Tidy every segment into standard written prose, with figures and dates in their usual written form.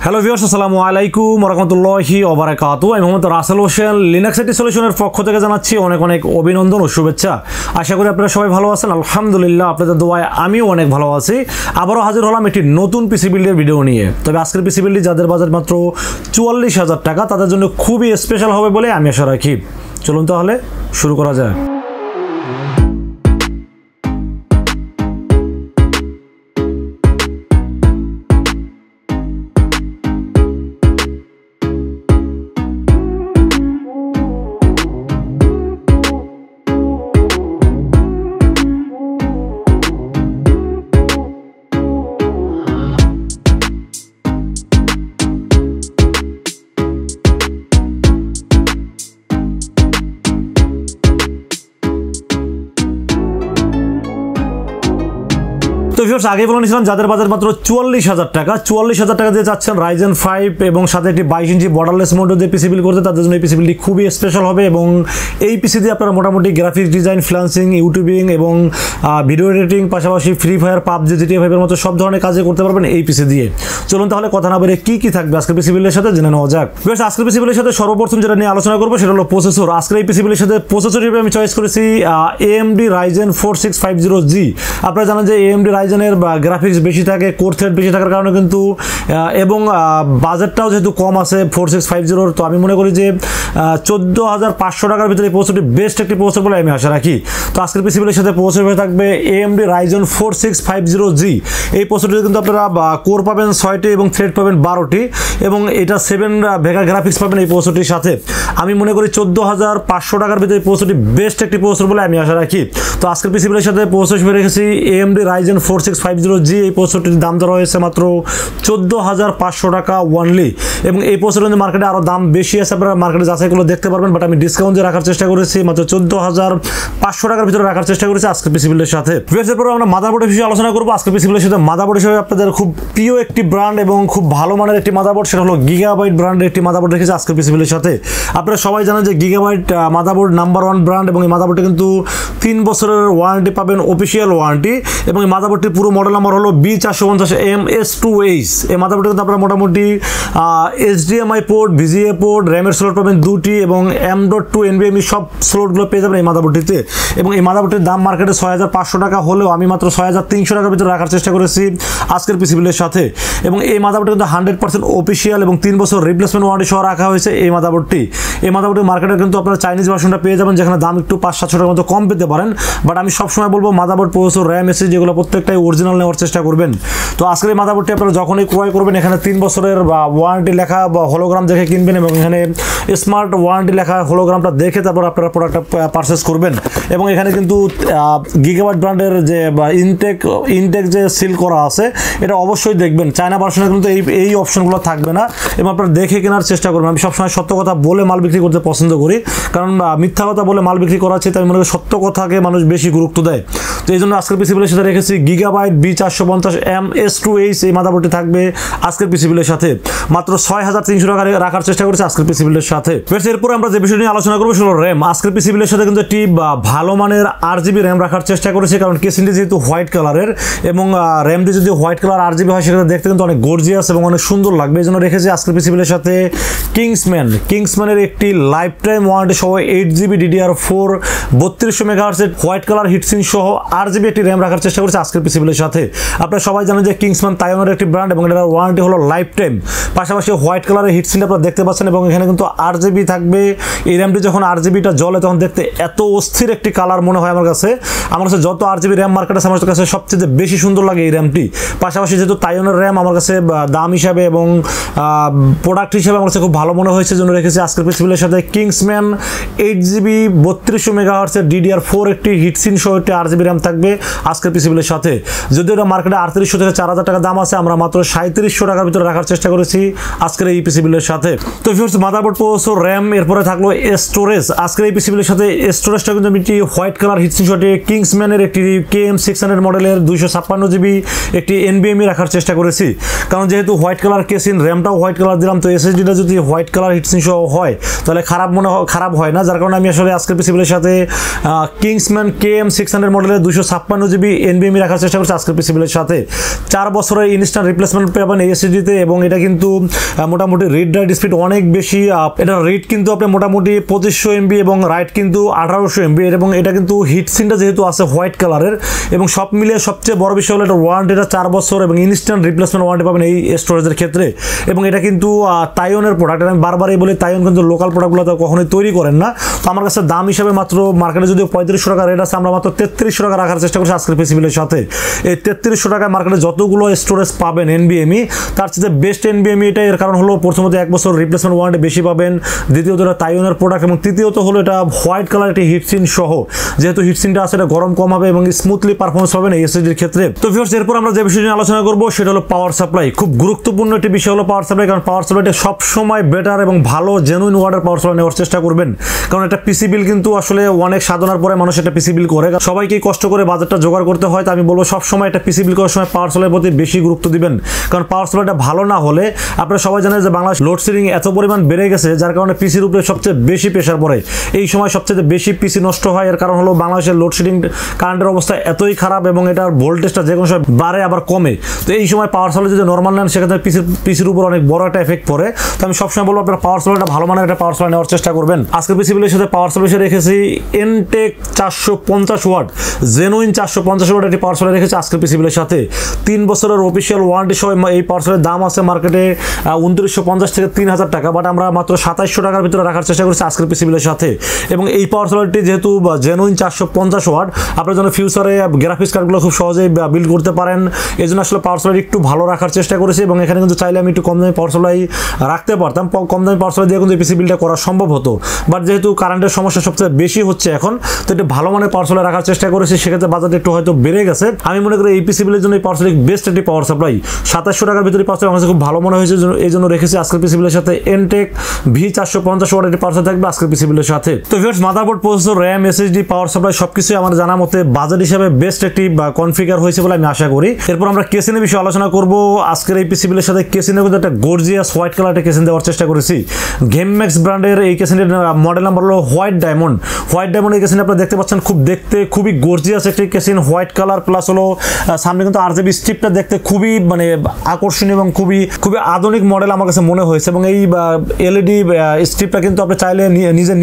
Hello viewers, আসসালামু আলাইকুম ওয়া রাহমাতুল্লাহি ওয়া বারাকাতুহু। আমি মোহাম্মদ রাসেল হোসেন লিনাক্স আইটি সলিউশনের পক্ষ থেকে জানাচ্ছি অনেক অনেক অভিনন্দন ও শুভেচ্ছা। আশা করি আপনারা সবাই ভালো আছেন। আলহামদুলিল্লাহ, আপনাদের দোয়ায় আমিও অনেক ভালো আছি। আবারও হাজির হলাম একটি নতুন পিসি বিল্ডের ভিডিও নিয়ে। তবে আজকের পিসি বিল্ডটি যাদের বাজেট মাত্র ৪৪,০০০ টাকা, তাদের জন্য খুবই স্পেশাল হবে বলে আমি আশা রাখি। চলুন তাহলে শুরু করা যায়। তো ভিউয়ার্স, আগে বলে নিয়েছিলাম যাদের বাজেট মাত্র ৪৪,০০০ টাকা, ৪৪,০০০ টাকা দিয়ে যাচ্ছেন Ryzen 5 এবং সাথে একটি 22 ইঞ্চি বর্ডারলেস মোড দিয়ে পিসি বিল্ড করতে, তাদের জন্য এই পিসি বিল্ডটি খুবই স্পেশাল হবে। এবং এই পিসি দিয়ে আপনারা মোটামুটি গ্রাফিক্স ডিজাইন, ফ্রিল্যান্সিং, ইউটিউবিং এবং ভিডিও এডিটিং, পাশাপাশি ফ্রি ফায়ার, PUBG, GTA 5 এর মতো সব ধরনের কাজে করতে পারবেন এই পিসি দিয়ে। চলুন তাহলে কথা না বলে কি থাকবে আজকের পিসি বিল্ডের সাথে জেনে নেওয়া যাক। ভিউয়ার্স, আজকের পিসি বিল্ডের সাথে সর্বপ্রথম যেটা নিয়ে আলোচনা করবো সেটা হলো প্রসেসর। আজকের এই পিসি বিল্ডের সাথে প্রসেসর হিসেবে আমি চয়েস করেছি AMD Ryzen 4650G। আপনারা জানেন যে AMD Ryzen এর গ্রাফিক্স বেশি থাকে, কোর থ্রেড বেশি থাকার কারণে কিন্তু এবং বাজেটটাও যেহেতু কম আছে 4650, তো আমি মনে করি যে 14,500 টাকার ভিতরে এই প্রসেসরটি বেস্ট একটি প্রসেসর বলে আমি আশা রাখি। তো আজকের পিসি বিল্ডের সাথে প্রসেসর হয়ে থাকবে AMD Ryzen 4650G। এই প্রসেসরটিতে কিন্তু আপনারা কোর পাবেন 6টি এবং থ্রেড পাবেন 12টি এবং এটা 7 ভেগা গ্রাফিক্স পাবেন এই প্রসেসরটির সাথে। আমি মনে করি 14,500 টাকার ভিতরে এই প্রসেসরটি বেস্ট একটি প্রসেসর বলে আমি আশা রাখি। তো আজকের পিসি বিল্ডের সাথে প্রসেসর হিসেবে রেখেছি AMD Ryzen 4650G। এই প্রসেসরটির দাম ধরা হয়েছে মাত্র 14,500 টাকা ওয়ানলি। এবং এই প্রসেসরের মার্কেটে আরও দাম বেশি আছে, আপনারা মার্কেটে যাচাইগুলো দেখতে পারবেন, বাট আমি ডিসকাউন্ট দিয়ে রাখার চেষ্টা করেছি, মাত্র 14,500 টাকার ভিতরে রাখার চেষ্টা করেছি আজকের পিসি বিল্ডের সাথে। এরপর আমরা মাদারবোর্ডের বিষয়ে আলোচনা করবো। আজকের পিসি বিল্ডের সাথে মাদারবোর্ড হিসেবে আপনাদের খুব প্রিয় একটি ব্র্যান্ড এবং খুব ভালো মানের একটি মাদারবোর্ড, সেটা হলো Gigabyte ব্র্যান্ডের একটি মাদারবোর্ড রেখেছি আজকের পিসি বিল্ডের সাথে। আপনারা সবাই জানেন যে Gigabyte মাদারবোর্ড নাম্বার 1 ব্র্যান্ড এবং এই মাদারবোর্ডে কিন্তু 3 বছরের ওয়ারেন্টি পাবেন, অফিসিয়াল ওয়ারেন্টি। এবং এই মাদারবোর্ডটির পুরো মডেল নাম্বার হলো B450MS2H। এই মাদারবোর্ডে কিন্তু আপনারা মোটামুটি HDMI পোর্ট, VGA পোর্ট, র্যামের স্লট পাবেন 2টি এবং M.2 NVMe সব স্লটগুলো পেয়ে যাবেন এই মাদারবোর্ডটিতে। এবং এই মাদারবোর্ডটির দাম মার্কেটে 6,500 টাকা হলেও আমি মাত্র 6,300 টাকার ভিতরে রাখার চেষ্টা করেছি আজকের পিসি বিল্ডের সাথে। এবং এই মাদারবোর্ডটি কিন্তু 100% অফিসিয়াল এবং 3 বছর রিপ্লেসমেন্ট ওয়ারেন্টি সহ রাখা হয়েছে এই মাদারবোর্ডটি। এই মাদারবোর্ডের মার্কেটে কিন্তু আপনারা চাইনিজ ভার্সনটা পেয়ে যাবেন, যেখানে দাম একটু 500-700 টাকার মতো কম পেতে পারেন। বাট আমি সবসময় বলবো মাদারবোর্ড, প্রসেসর, র্যাম, এসএসডি যেগুলো প্রত্যেকটাই অরিজিনাল নেওয়ার চেষ্টা করবেন। তো আজকের এই মাদারবোর্ডটি আপনারা যখনই ক্রয় করবেন এখানে 3 বছরের ওয়ারেন্টি লেখা বা হোলোগ্রাম দেখে কিনবেন এবং এখানে স্মার্ট ওয়ারেন্টি লেখা হোলোগ্রামটা দেখে তারপর আপনারা প্রোডাক্টটা পারচেস করবেন। এবং এখানে কিন্তু Gigabyte ব্র্যান্ডের যে ইনটেক যে সিল করা আছে এটা অবশ্যই দেখবেন। চায়না ভার্সনে কিন্তু এই অপশনগুলো থাকবে না এবং আপনারা দেখে কেনার চেষ্টা করবেন। আমি সবসময় সত্য কথা বলে মাল বিক্রি করতে পছন্দ করি, কারণ মিথ্যা কথা বলে মাল বিক্রি করা আছে, তাই আমি মনে করি সত্য কথাকে মানুষ বেশি গুরুত্ব দেয়। তো এই জন্য আজকের পিসি বিল্ডের সাথে রেখেছি Gigabyte B450MS2H। এই মাদারবোর্ডটি থাকবে আজকের পিসি বিল্ডের সাথে মাত্র 6,300 টাকা রাখার চেষ্টা করেছি আজকের পিসি বিল্ডের সাথে। এরপরে আমরা যে বিষয় নিয়ে আলোচনা করবো সেটা হলো র্যাম। আজকের পিসি বিল্ডের সাথে কিন্তু একটি ভালো মানের 8GB র্যাম রাখার চেষ্টা করেছি, কারণ কেসিনটি যেহেতু হোয়াইট কালারের এবং র্যামটি যদি হোয়াইট কালার 8GB হয় সেখানে দেখতে কিন্তু অনেক গর্জিয়াস এবং অনেক সুন্দর লাগবে। এই জন্য রেখেছি আজকের পিসি বিল্ডের সাথে কিংসম্যানের একটি লাইফ টাইম ওয়ারেন্টি সহ 8GB DDR4 3200 MHz white colour heat sink সহ 8GB একটি র্যাম রাখার চেষ্টা করেছি আজকের পিসি বিল্ডের সাথে। আপনারা সবাই জানেন যে কিংসম্যান তাইওয়ানের একটি ব্র্যান্ড এবং এটার ওয়ারেন্টি হলো লাইফ টাইম। পাশাপাশি হোয়াইট কালারের হিটসিন আপনারা দেখতে পাচ্ছেন এবং এখানে কিন্তু 8GB থাকবে। এই র্যামটি যখন 8GBটা জ্বলে তখন দেখতে এত অস্থির একটি কালার মনে হয় আমার কাছে যত 8GB র্যাম মার্কেট আছে আমার কাছে সবচেয়ে বেশি সুন্দর লাগে এই র্যামটি। পাশাপাশি যেহেতু তাইওয়ানের র্যাম আমার কাছে দাম হিসাবে এবং প্রোডাক্ট হিসাবে আমার কাছে খুব ভালো মনে হয়েছে, জন্য রেখেছি আজকের পিসি বিল্ডের সাথে কিংসম্যান 8GB 3200 MHz DDR4 একটি হিটসিন সহ একটি 8GB র্যাম থাকবে আজকের পিসি বিল্ডের সাথে। যদিও এটা মার্কেটে 3800 থেকে 4,000 টাকা দাম আছে, আমরা মাত্র 3700 টাকার ভিতরে রাখার চেষ্টা করেছি আজকের এই পিসি বিল্ডের সাথে। তো ভিউয়ার্স, মাদারবোর্ড, প্রসেসর, র্যাম, এরপরে থাকলো স্টোরেজ। আজকের এই পিসি বিল্ডের সাথে স্টোরেজটা কিন্তু আমি হোয়াইট কালার হিটসিন সহ কিংসম্যানের একটি KM600 মডেলের 256GB একটি NVMe রাখার চেষ্টা করেছি, কারণ যেহেতু হোয়াইট কালার কেসিন, র্যামটাও হোয়াইট কালার দিলাম, তো SSDটা যদি হোয়াইট কালার হিটসিন সহ হয় তাহলে খারাপ হয় না, যার কারণে আমি আসলে আজকের পিসি বিল্ডের সাথে কিংসম্যান KM600 মডেলের 256GB NVMe রাখার চেষ্টা করছি করছি আজকের পিসি বিলের সাথে। 4 বছরের ইনস্ট্যান্ট রিপ্লেসমেন্ট পাবেন এই এসএসডিতে, এবং এটা কিন্তু মোটামুটি রিড রাইট স্পিড অনেক বেশি। এটা রিড কিন্তু আপনি মোটামুটি 2500 MB এবং রাইট কিন্তু 1800 MB, এবং এটা কিন্তু হিটসিনটা যেহেতু আছে হোয়াইট কালারের, এবং সব মিলিয়ে সবচেয়ে বড় বিষয় হলো এটা ওয়ারেন্টিটা 4 বছর এবং ইনস্ট্যান্ট রিপ্লেসমেন্ট ওয়ারেন্টি পাবেন এই স্টোরেজের ক্ষেত্রে। এবং এটা কিন্তু তাইওয়ানের প্রোডাক্ট, আমি বারবারই বলি তাইওয়ান কিন্তু লোকাল প্রোডাক্টগুলো তো কখনোই তৈরি করেন না। তো আমার কাছে দাম হিসাবে মাত্র মার্কেটে যদি 3500 টাকা রেট আছে, আমরা মাত্র 3300 টাকা রাখার চেষ্টা করছি আজকের পিসি বিলের সাথে। এই 3300 টাকায় মার্কেটে যতগুলো স্টোরেজ পাবেন এনবিএমই, তার চেয়ে বেস্ট এনবিএমই এটা। এর কারণ হলো প্রথমত 1 বছর রিপ্লেসমেন্ট ওয়ারেন্টি বেশি পাবেন, দ্বিতীয়ত এটা তাইওয়ানের প্রোডাক্ট, এবং তৃতীয়ত হলো এটা হোয়াইট কালার একটি হিটসিন সহ, যেহেতু হিটসিনটা আছে এটা গরম কম হবে এবং স্মুথলি পারফরমেন্স পাবেন এই এসএসডির ক্ষেত্রে। তো ভিউয়ার্স, এরপর আমরা যে বিষয় নিয়ে আলোচনা করব সেটা হলো পাওয়ার সাপ্লাই। খুব গুরুত্বপূর্ণ একটি বিষয় হলো পাওয়ার সাপ্লাই, কারণ পাওয়ার সাপ্লাইটা সবসময় বেটার এবং ভালো জেনুইন ওয়াটার পাওয়ার সাপ্লাই নেওয়ার চেষ্টা করবেন। কারণ একটা পিসি বিল কিন্তু আসলে অনেক সাধনার পরে মানুষ একটা পিসি বিল করে, সবাইকেই কষ্ট করে বাজেটটা জোগাড় করতে হয়। তো আমি বলবো সবসময় একটা পিসি বিল করার সময় পাওয়ার সাপ্লাইয়ের প্রতি বেশি গুরুত্ব দিবেন, কারণ পাওয়ার সাপ্লাইটা ভালো না হলে আপনারা সবাই জানেন যে বাংলাদেশ লোডশেডিং এত পরিমাণ বেড়ে গেছে, যার কারণে পিসির উপরে সবচেয়ে বেশি প্রেশার পড়ে। এই সময় সবচেয়ে বেশি পিসি নষ্ট হয়। এর কারণ হলো বাংলাদেশের লোডশেডিং কারেন্টের অবস্থা এতই খারাপ এবং এটার ভোল্টেজটা যে কোনো সময় বাড়ে আবার কমে। তো এই সময় পাওয়ার সাপ্লাই যদি নর্মাল নেন, সেক্ষেত্রে পিসির উপর অনেক বড় একটা এফেক্ট পড়ে। তো আমি সবসময় বলবো আপনারা পাওয়ার সাপ্লাইটা ভালো মানের একটা পাওয়ার সাপ্লাই নেওয়ার চেষ্টা করবেন। আজকের পিসি বিলের সাথে পাওয়ার সাপ্লাই রেখেছি এনটেক 450 ওয়াট, জেনুইন 450 ওয়াট একটি পাওয়ার সাপ্লাই রেখেছি আজকের পিসি বিলের সাথে। 3 বছরের অফিসিয়াল ওয়ারেন্টি সহ এই পাওয়ার সাপ্লাইয়ের দাম আছে মার্কেটে 2950 থেকে 3000 টাকা, বাট আমরা মাত্র 2700 টাকার ভিতরে রাখার চেষ্টা করছি আজকের পিসি বিলের সাথে। এবং এই পাওয়ার সাপ্লাইটি যেহেতু জেনুইন 450 ওয়াট, আপনার জন্য ফিউচারে গ্রাফিক্স কার্ডগুলো খুব সহজেই বিল্ড করতে পারেন। এই জন্য আসলে পাওয়ার সাপ্লাই একটু ভালো রাখার চেষ্টা করেছি, এবং এখানে কিন্তু চাইলে আমি একটু কম দামি পাওয়ার সাপ্লাই রাখতে পারতাম, কম দামি পাওয়ার সাপ্লাই দিয়ে কিন্তু পিসি বিলটা করা সম্ভব হতো। বাট যেহেতু কারেন্টের সমস্যা সবচেয়ে বেশি হচ্ছে এখন, তো একটু ভালো মানের পাওয়ার সাপ্লাই রাখার চেষ্টা করেছি, সেক্ষেত্রে বাজারটা একটু হয়তো বেড়ে গেছে। আমি মনে করি এই পিসি বিলের জন্য এই পাওয়ার সাপ্লাই বেস্ট একটি পাওয়ার সাপ্লাই। 2700 টাকার ভিতরে পাওয়ার সাপ্লাই আমার কাছে খুব ভালো মনে হয়েছে, এই জন্য রেখেছি আজকের পিসি বিলের সাথে এনটেক V450 ওয়াট একটি পাওয়ার সাপ্লাই থাকবে আজকের পিসি বিলের সাথে। তো viewers, motherboard, processor, RAM, SSD, power supply সবকিছু আমার জানা মতে বাজেট হিসেবে বেস্ট একটি কনফিগার হয়েছে বলে আমি আশা করি। এরপর আমরা কেসিনের বিষয়ে আলোচনা করব। আজকের এই পিসি বিলের সাথে কেসিনের কিন্তু একটা গর্জিয়াস হোয়াইট কালারের কেসিন দেওয়ার চেষ্টা করেছি। GameMax ব্র্যান্ডের এই কেসিনের মডেল নাম্বার হলো হোয়াইট ডায়মন্ড। হোয়াইট ডায়মন্ড এই কেসিন আপনারা দেখতে পাচ্ছেন, খুব দেখতে খুবই গর্জিয়াস একটি কেসিন, হোয়াইট কালার প্লাস হলো সামনে কিন্তু আরজিবি স্ট্রিপটা দেখতে খুবই মানে আকর্ষণীয় এবং খুবই আধুনিক মডেল আমার কাছে মনে হয়েছে। এবং এই এলইডি স্ট্রিপটা কিন্তু আপনি চাইলে নিজে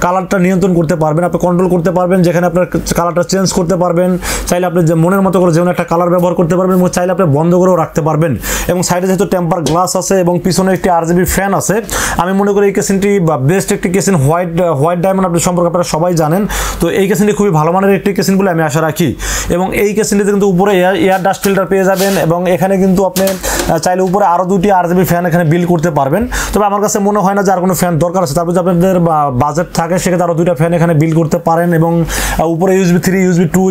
কালারটা নিয়ন্ত্রণ করতে পারবেন, আপনি কন্ট্রোল করতে পারবেন, যেখানে আপনার কালারটা চেঞ্জ করতে পারবেন, চাইলে আপনি যে মনের মতো করে যেমন একটা কালার ব্যবহার করতে পারবেন, এবং চাইলে আপনি বন্ধ করেও রাখতে পারবেন। এবং সাইডে যেহেতু টেম্পার গ্লাস আছে এবং পিছনে একটি আরজিবি ফ্যান আছে, আমি মনে করি এই কেসিনটি বেস্ট একটি কেসিন। হোয়াইট ডায়মন্ড আপনি সম্পর্কে আপনারা সবাই জানেন, তো এই কেসিনটি খুবই ভালো মানের একটি কেসিন বলে আমি আশা রাখি। এবং এই কেসিনটিতে কিন্তু উপরে এয়ার ডাস্ট ফিল্টার পেয়ে যাবেন, এবং এখানে কিন্তু আপনি চাইলে উপরে আরও 2টি আরজিবি ফ্যান এখানে বিল করতে পারবেন। তবে আমার কাছে মনে হয় না যে আর কোনো ফ্যান দরকার আছে, তারপর যদি আপনাদের বাজেট থাকে সেক্ষেত্রে আরও 2টা ফ্যান এখানে বিল করতে পারেন। এবং উপরে USB 3, USB 2,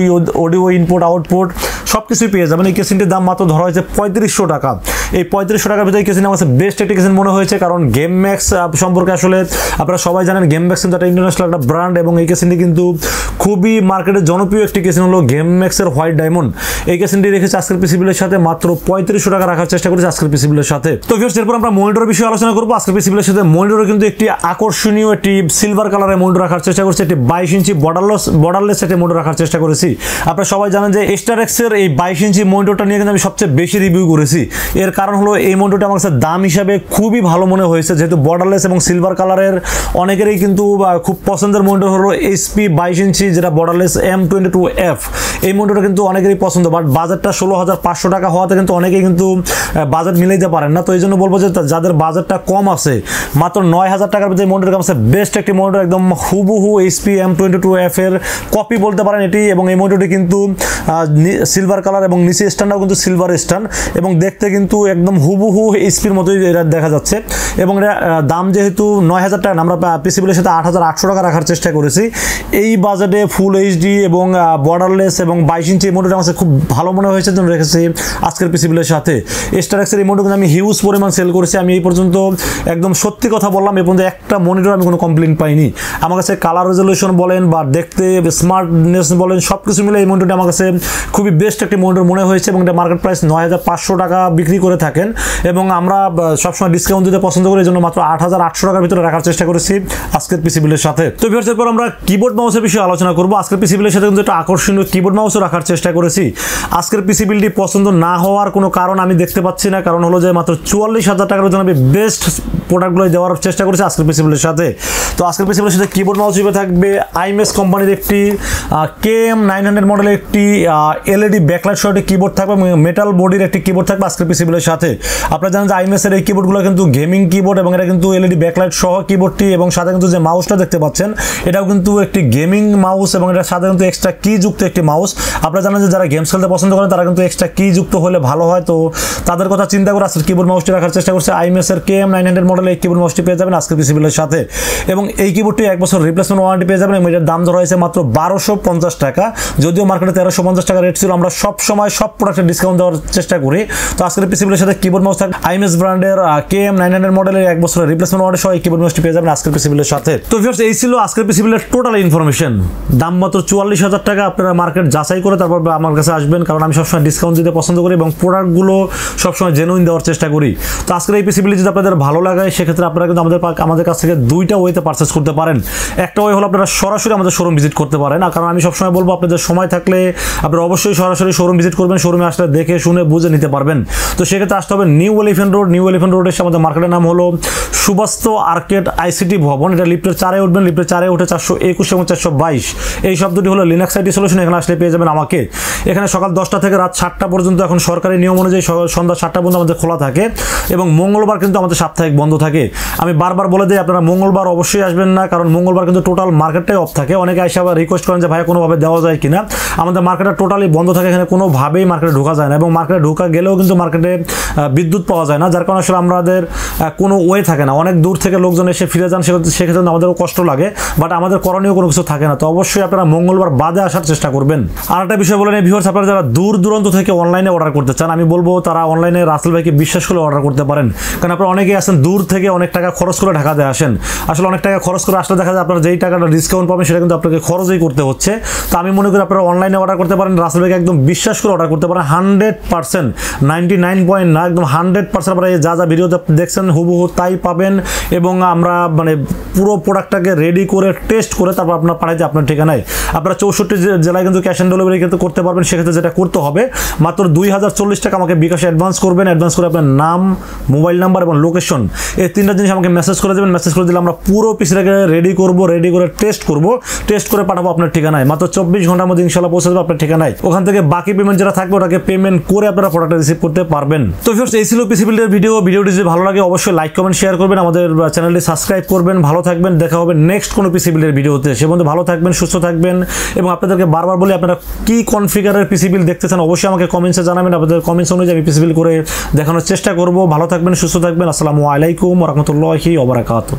audio input output সব কিছুই পেয়ে যাবেন। এই কেসিনটির দাম মাত্র ধরা হয়েছে 3500 টাকা। এই 3500 টাকার ভিতরে কেসিন আমার কাছে বেস্ট একটি কেসিন মনে হয়েছে, কারণ GameMax সম্পর্কে আসলে আপনারা সবাই জানেন GameMax কিন্তু একটা ইন্টারন্যাশনাল একটা ব্র্যান্ড, এবং এই কেসিনটি কিন্তু খুবই মার্কেটে জনপ্রিয় একটি কেসিন হলো GameMax এর হোয়াইট ডায়মন্ড। এই কেসিনটি রেখেছে আজকের পিসি বিলের সাথে মাত্র 3500 টাকা রাখার চেষ্টা করেছি আজকের পিসি বিলের সাথে। তো ভিউয়ার্স, এরপর আমরা মনিটর বিষয়ে আলোচনা করবো। আজকের পিসি বিলের সাথে মনিটরে কিন্তু একটি আকর্ষণীয় একটি সিলভার কালারের মনিটর রাখার চেষ্টা করছি, একটি 22 ইঞ্চি বর্ডারলেস একটি মনিটর রাখার চেষ্টা করেছি। আপনারা সবাই জানেন যে Starex এর এই 22 ইঞ্চি মনিটরটা নিয়ে কিন্তু আমি সবচেয়ে বেশি রিভিউ করেছি। এর কারণ হলো এই মনিটরটা আমার কাছে দাম হিসাবে খুবই ভালো মনে হয়েছে, যেহেতু বর্ডারলেস এবং সিলভার কালারের অনেকেরই কিন্তু খুব পছন্দের মনিটর হলো HP 22 ইঞ্চি যেটা বর্ডারলেস M22F। এই মনিটরটা কিন্তু অনেকেরই পছন্দ, বাট বাজেটটা 16500 টাকা হওয়াতে কিন্তু অনেকেই কিন্তু বাজেট মিলাইতে পারেন না। তো এই জন্য বলবো যে যাদের বাজেটটা কম আছে, মাত্র 9000 টাকার ভিতরে মনিটর কাছে বেস্ট একটি মনিটর, একদম হুবহু HP M22F এর কপি বলতে পারেন এটি। এবং এই মনিটরটি কিন্তু সিলভার কালার এবং নিচে স্ট্যান্ডটাও কিন্তু সিলভার স্ট্যান্ড, এবং দেখতে কিন্তু একদম হুবহু HPর মতোই এটা দেখা যাচ্ছে। এবং এটা দাম যেহেতু 9000 টাকা, আমরা পিসি বিলের সাথে 8800 টাকা রাখার চেষ্টা করেছি। এই বাজেটে ফুল এইচডি এবং বর্ডারলেস এবং 22 ইঞ্চি মনিটর আমার খুব ভালো মনে হয়েছে, জন্য রেখেছি আজকের পিসি বিলের সাথে। Starex এর এই মনিটর কিন্তু আমি হিউজ পরিমাণ সেল করেছি। আমি এই পর্যন্ত একদম সত্যি কথা বললাম, এই পর্যন্ত একটা মনিটর আমি কোনো কমপ্লেইন পাইনি। আমার কাছে কালার রেজলিউশন বলেন বা দেখতে স্মার্টনেস বলেন, সব কিছু মিলে এই মনিটরটি আমার কাছে খুবই বেস্ট একটি মনিটর মনে হয়েছে। এবং এটা মার্কেট প্রাইস 9500 টাকা বিক্রি করে থাকেন এবং আমরা সবসময় ডিসকাউন্ট দিতে পছন্দ করি, এই জন্য মাত্র 8800 টাকার ভিতরে রাখার চেষ্টা করেছি আজকের পিসি বিলের সাথে। তো ভিউয়ার্স, এরপর আমরা কিবোর্ড মাউসের বিষয়ে আলোচনা করব। আজকের পিসি বিলের সাথে কিন্তু একটা আকর্ষণীয় কিবোর্ড মাউসও রাখার চেষ্টা করেছি। আজকের পিসি বিলটি পছন্দ না হওয়ার কোনো কারণ আমি দেখতে পাচ্ছি না, কারণ হলো যে মাত্র 44,000 টাকার জন্য আমি বেস্ট প্রোডাক্টগুলো দেওয়ার চেষ্টা করেছি আজকের পিসি বিলের সাথে। তো আজকের পিসি বিলের সাথে কিবোর্ড মাউস হিসেবে থাকবে আইমেস কোম্পানির একটি KM900 মডেলের একটি LED ব্যাকলাইট সহ একটি কিবোর্ড থাকবে এবং মেটাল বডির একটি কিবোর্ড থাকবে আজকের পিসি বিলের সাথে। আপনারা জানেন যে আইমেসের এই কিবোর্ডগুলো কিন্তু গেমিং কিবোর্ড এবং এটা কিন্তু LED ব্যাকলাইট সহ কিবোর্ডটি, এবং সাথে কিন্তু যে মাউসটা দেখতে পাচ্ছেন এটাও কিন্তু একটি গেমিং মাউস এবং এটার সাথে কিন্তু এক্সট্রা কি যুক্ত একটি মাউস। আপনারা জানেন যে যারা গেমস খেলতে পছন্দ করেন তারা কিন্তু এক্সট্রা কি যুক্ত হলে ভালো হয়, তো তাদের কথা চিন্তা করে আজকের কিবোর্ড মাউসটি রাখার চেষ্টা করছে। আইমেসের KM900 মডেলের এই কিবোর্ড মাউসটি পেয়ে যাবেন আজকের পিসি বিলের সাথে, এবং এই কিবোর্ডটি 1 বছর রিপ্লেসমেন্ট ওয়ারেন্টি পেয়ে যাবেন এবং এটার দাম ধরা হয়েছে মাত্র 1250 টাকা। যদিও মার্কেটে 1350 টাকা রেট ছিল, আমরা সব সময় সব প্রোডাক্টে ডিসকাউন্ট দেওয়ার চেষ্টা করি। তো আজকের পিসি বিলের সাথে কিবোর্ড মাউস থাকবে আইমেস ব্র্যান্ডের KM900 মডেলের 1 বছরের রিপ্লেসমেন্ট ওয়ারেন্টি সহ এই কিবোর্ড মাউসটি পেয়ে যাবেন আজকের পিসি বিলের সাথে। তো ভিউয়ার্স, এই ছিল আজকের পিসি বিলের টোটাল ইনফরমেশন। দাম মাত্র 44,000 টাকা। আপনারা মার্কেট যাচাই করে তারপর আমার কাছে আসবেন, কারণ আমি সবসময় ডিসকাউন্ট দিতে পছন্দ করি এবং প্রোডাক্টগুলো সবসময় জেনুইন দেওয়ার চেষ্টা করি। তো আজকের এই পিসি বিল যদি আপনাদের ভালো লাগে সেক্ষেত্রে আপনারা কিন্তু আমাদের কাছ থেকে দুইটা ওয়েতে পারচেস করতে পারেন। একটা ওয়ে হলো আপনারা সরাসরি আমাদের শোরুম ভিজিট করতে পারেন, কারণ আমি সবসময় বলবো আপনাদের সময় থাকলে আপনারা অবশ্যই সরাসরি শোরুম ভিজিট করবেন, শোরুমে আসলে দেখে শুনে বুঝে নিতে পারবেন। তো সেক্ষেত্রে আসতে হবে new elephant road. New elephant রোডের আমাদের মার্কেটের নাম হলো সুবাস্তু আর্কেড ICT ভবন। এটা লিফটের 4-এ উঠবেন, লিফটের 4-এ উঠে 421 এবং 422 এই শব্দটি হলো লিনাক্স IT সলিউশন। এখানে আসলে পেয়ে যাবেন আমাকে। এখানে সকাল 10টা থেকে রাত 7টা পর্যন্ত এখন সরকারি নিয়ম অনুযায়ী সন্ধ্যা 7টা পর্যন্ত আমাদের খোলা থাকে এবং মঙ্গলবার কিন্তু আমাদের সাপ্তাহিক বন্ধ থাকে। আমি বারবার বলে দিই আপনারা মঙ্গলবার অবশ্যই আসবেন না, কারণ মঙ্গলবার কিন্তু টোটাল মার্কেটটাই অফ থাকে। অনেকে এসে আবার রিকোয়েস্ট করেন যে ভাই কোনোভাবে দেওয়া যায় কিনা। আমাদের মার্কেটটা টোটালি বন্ধ থাকে, এখানে কোনোভাবেই মার্কেটে ঢোকা যায় না এবং মার্কেটে ঢোকা গেলেও কিন্তু মার্কেটে বিদ্যুৎ পাওয়া যায় না, যার কারণে আসলে আমাদের কোনো ওয়ে থাকে না। অনেক দূর থেকে লোকজন এসে ফিরে যান, সেক্ষেত্রে আমাদেরও কষ্ট লাগে, বাট আমাদের করণীয় কোনো কিছু থাকে না। তো অবশ্যই আপনারা মঙ্গলবার বাদে আসার চেষ্টা করবেন। আর একটা বিষয় বলেন এই ভিউয়ার্স, আপনারা যারা দূর দূরান্ত থেকে অনলাইনে অর্ডার করতে চান, আমি বলবো তারা অনলাইনে রাসেল ভাইকে বিশ্বাস করে অর্ডার করতে পারেন, কারণ আপনারা অনেকেই আসেন দূর থেকে অনেক টাকা খরচ করে ঢাকাতে আসেন। আসলে অনেক টাকা খরচ করে আসলে দেখা যায় আপনারা যেই টাকাটা ডিসকাউন্ট পাবেন সেটা কিন্তু আপনাকে খরচই করতে হচ্ছে। তো আমি মনে করি আপনারা অনলাইনে অর্ডার করতে পারেন, রাসেল ভাইকে একদম বিশ্বাস করে অর্ডার করতে পারেন। 100%, 99 না, একদম 100% আপনারা যা যা ভিডিওতে দেখছেন হুবহু তাই পাবেন এবং আমরা মানে পুরো প্রোডাক্টটাকে রেডি করে টেস্ট করে তারপর আপনার পাঠাইতে আপনার ঠিকানায়। আপনারা 64 জেলায় কিন্তু ক্যাশ অন ডেলিভারি কিন্তু করতে পারবেন। সেক্ষেত্রে যেটা করতে হবে মাত্র 2040 টাকা আমাকে বিকাশে অ্যাডভান্স করবেন। অ্যাডভান্স করে আপনার নাম, মোবাইল নাম্বার এবং লোকেশন এই 3টা জিনিস আমাকে মেসেজ করে দেবেন। মেসেজ করে দিলে আমরা পুরো পিসটাকে রেডি করব, রেডি করে টেস্ট করব, টেস্ট করে পাঠাবো আপনার ঠিকানায়। মাত্র 24 ঘন্টার মধ্যে ইনশাআল্লাহ পৌঁছে যাবে আপনার ঠিকানায়। ওখান থেকে বাকি পেমেন্ট যেটা থাকবে ওটাকে পেমেন্ট করে আপনারা প্রোডাক্টটা রিসিভ করতে পারবেন। তো ভিউয়ার্স, এই ছিল পিসি বিল্ডের ভিডিও। ভিডিওটি যদি ভালো লাগে অবশ্যই লাইক কমেন্ট শেয়ার করবেন, আমাদের চ্যানেলটি সাবস্ক্রাইব করবেন। ভালো থাকবেন, দেখা হবে নেক্সট কোনো পিসি বিল্ডের ভিডিওতে। সে পর্যন্ত ভালো থাকবেন, সুস্থ থাকবেন এবং আপনাদেরকে বারবার বলি আপনারা কি কনফিগারের পিসি বিল্ড দেখতে চান অবশ্যই আমাকে কমেন্টসে জানাবেন। আপনাদের কমেন্টস অনুযায়ী আমি পিসি বিল্ড করে দেখানোর চেষ্টা করব। ভালো থাকবেন, সুস্থ থাকবেন। আসসালামু আলাইকুম ওয়া রাহমাতুল্লাহি ওয়া বারাকাতুহু।